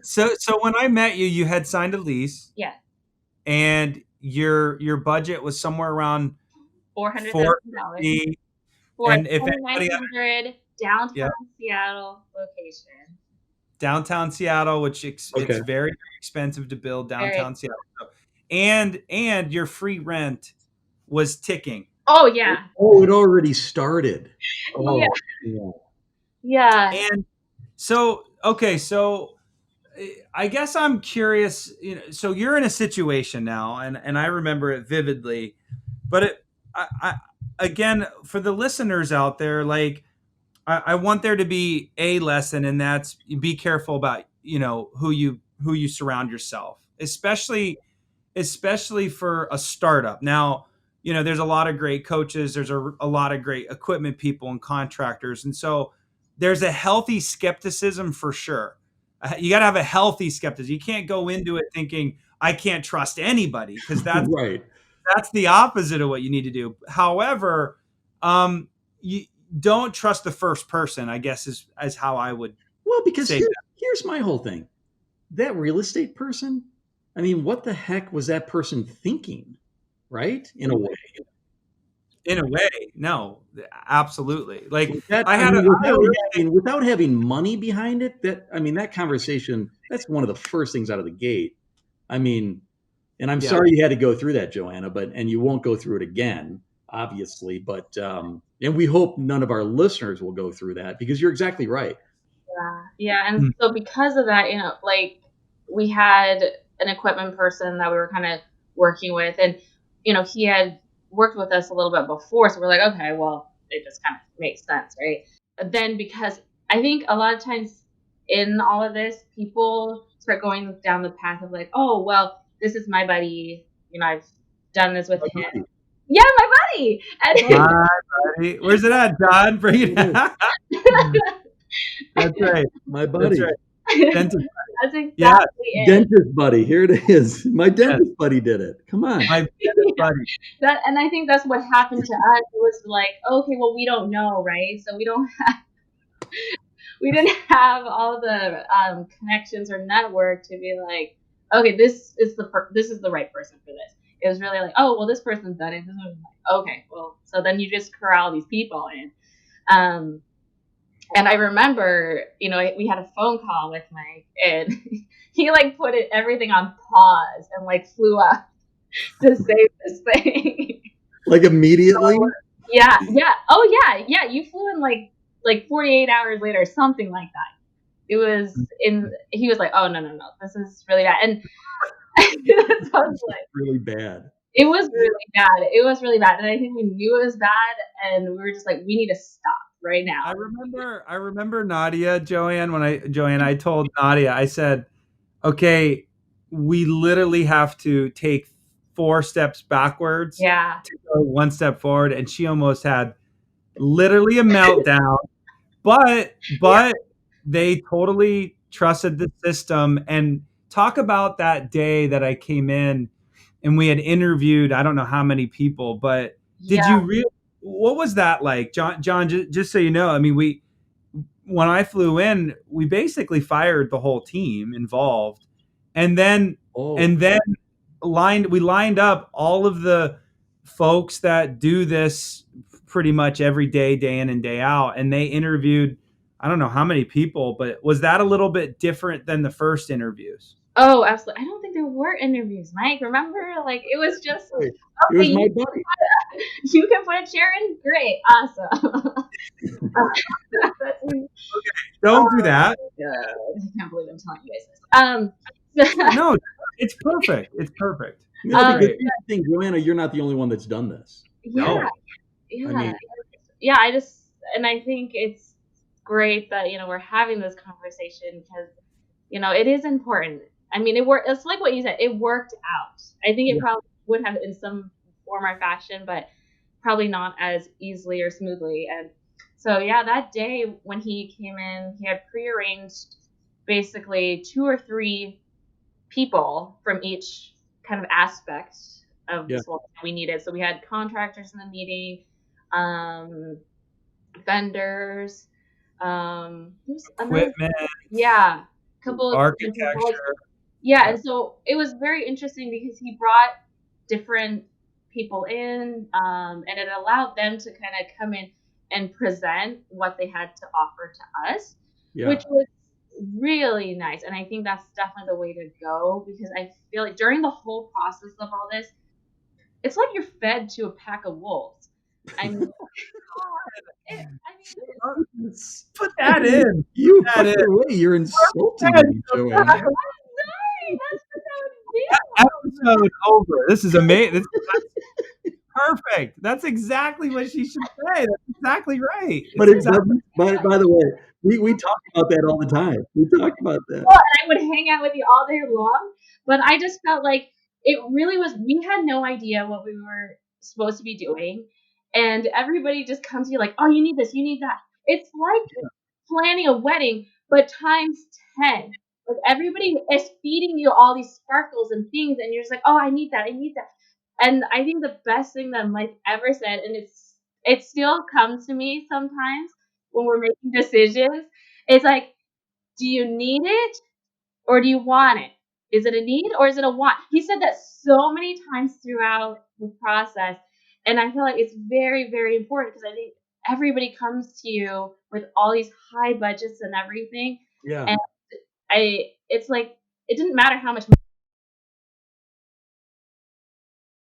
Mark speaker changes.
Speaker 1: So when I met you, you had signed a lease,
Speaker 2: Yeah,
Speaker 1: and your budget was somewhere around
Speaker 2: $400,000
Speaker 1: 450.
Speaker 2: for a
Speaker 1: And if anybody,
Speaker 2: 2,900
Speaker 1: yeah,
Speaker 2: downtown Seattle location.
Speaker 1: downtown Seattle, which it's
Speaker 3: Okay.
Speaker 1: very, very expensive to build
Speaker 2: Very.
Speaker 1: downtown Seattle. So, and your free rent was ticking.
Speaker 2: Oh yeah,
Speaker 3: Oh, it already started.
Speaker 2: yeah,
Speaker 3: Oh, yeah.
Speaker 2: yeah,
Speaker 1: And so, okay, so I guess I'm curious. So you're in a situation now, and I remember it vividly. But I again, for the listeners out there, like I want there to be a lesson, and that's be careful about who you surround yourself, especially for a startup. Now, there's a lot of great coaches, there's a lot of great equipment people and contractors, and so there's a healthy skepticism for sure. You got to have a healthy skepticism. You can't go into it thinking I can't trust anybody, because
Speaker 3: Right.
Speaker 1: that's the opposite of what you need to do. However, you don't trust the first person, I guess, is how I would
Speaker 3: Well, because
Speaker 1: say that.
Speaker 3: here's my whole thing. That real estate person, I mean, what the heck was that person thinking? Right? In a way.
Speaker 1: In a way, no, absolutely. Like
Speaker 3: That,
Speaker 1: I
Speaker 3: I
Speaker 1: had a,
Speaker 3: mean,
Speaker 1: I had a real estate.
Speaker 3: without having money behind it, that conversation, that's one of the first things out of the gate. I mean, and I'm
Speaker 1: Yeah.
Speaker 3: sorry you had to go through that, Joanna, and you won't go through it again, obviously. But and we hope none of our listeners will go through that, because you're exactly right.
Speaker 2: yeah. And so because of that, like we had an equipment person that we were kind of working with, and he had worked with us a little bit before, so we're like, okay, well, it just kind of makes sense, right? But then because I think a lot of times in all of this, people start going down the path of like, oh, well, this is my buddy, I've done this with him. Yeah, my buddy. And
Speaker 1: My buddy. Where's it at, John? Bring it out. That's right.
Speaker 3: My buddy.
Speaker 1: That's right. Dentist buddy.
Speaker 2: that's exactly
Speaker 1: Yeah.
Speaker 2: it.
Speaker 3: Dentist buddy. Here it is. My dentist buddy did it. Come on.
Speaker 1: My dentist buddy.
Speaker 2: And I think that's what happened to us. It was like, okay, well, we don't know, right? So we didn't have all the connections or network to be like, okay, this is the right person for this. It was really like, oh, well, this person's done it. This was like, okay, well, so then you just corral these people in. And I remember, we had a phone call with Mike, and he like put everything on pause and like flew up to save this thing.
Speaker 3: Like immediately?
Speaker 2: Yeah. Oh yeah. You flew in like 48 hours later, or something like that. It was he was like, oh no, this is really bad. And it was like,
Speaker 3: really bad.
Speaker 2: It was really bad. It was really bad. And I think we knew it was bad, and we were just like, we need to stop right now.
Speaker 1: I remember Nadia, Joanne, I told Nadia, I said, okay, we literally have to take 4 steps backwards to go 1 step forward. And she almost had literally a meltdown, but they totally trusted the system. And talk about that day that I came in and we had interviewed, I don't know how many people, but did you really, what was that like? John, just so you know, I mean, when I flew in, we basically fired the whole team involved. And then we lined up all of the folks that do this pretty much every day in and day out. And they interviewed, I don't know how many people, but was that a little bit different than the first interviews?
Speaker 2: Oh, absolutely. I don't think there were interviews, Mike. Remember? Like, it was just, okay,
Speaker 3: it was my buddy.
Speaker 2: You can put a chair in? Great. Awesome.
Speaker 1: Okay, don't do that.
Speaker 2: I can't believe I'm telling you guys this.
Speaker 1: No, it's perfect. It's perfect.
Speaker 3: No, because I think, Joanna, you're not the only one that's done this.
Speaker 2: Yeah.
Speaker 1: No.
Speaker 2: Yeah.
Speaker 3: I mean,
Speaker 2: yeah, I think it's great that, we're having this conversation, because, it is important. I mean, it's like what you said, it worked out. I think it probably would have in some form or fashion, but probably not as easily or smoothly. And so, that day when he came in, he had prearranged basically 2 or 3 people from each kind of aspect of this whole thing we needed. So we had contractors in the meeting, vendors,
Speaker 1: equipment.
Speaker 2: couple of
Speaker 1: architecture.
Speaker 2: Yeah, and so it was very interesting because he brought different people in, and it allowed them to kind of come in and present what they had to offer to us, which was really nice. And I think that's definitely the way to go, because I feel like during the whole process of all this, it's like you're fed to a pack of wolves. I mean,
Speaker 1: put that in.
Speaker 3: You put it away. You're insulting me, Joanna.
Speaker 2: I'm sorry. That's what that would be.
Speaker 1: Episode over. This is amazing. That's perfect. That's exactly what she should say. That's exactly right.
Speaker 3: But it doesn't. By the way, we talk about that all the time. We talk about that.
Speaker 2: Well, and I would hang out with you all day long, but I just felt like it really was. We had no idea what we were supposed to be doing, and everybody just comes to you like, "Oh, you need this, you need that." It's like planning a wedding, but times 10. Like everybody is feeding you all these sparkles and things, and you're just like, "Oh, I need that, I need that." And I think the best thing that Mike ever said, and it still comes to me sometimes when we're making decisions, it's like, do you need it or do you want it? Is it a need or is it a want? He said that so many times throughout the process, and I feel like it's very, very important, because I think everybody comes to you with all these high budgets and everything,
Speaker 3: Yeah.
Speaker 2: and it's like, it didn't matter how much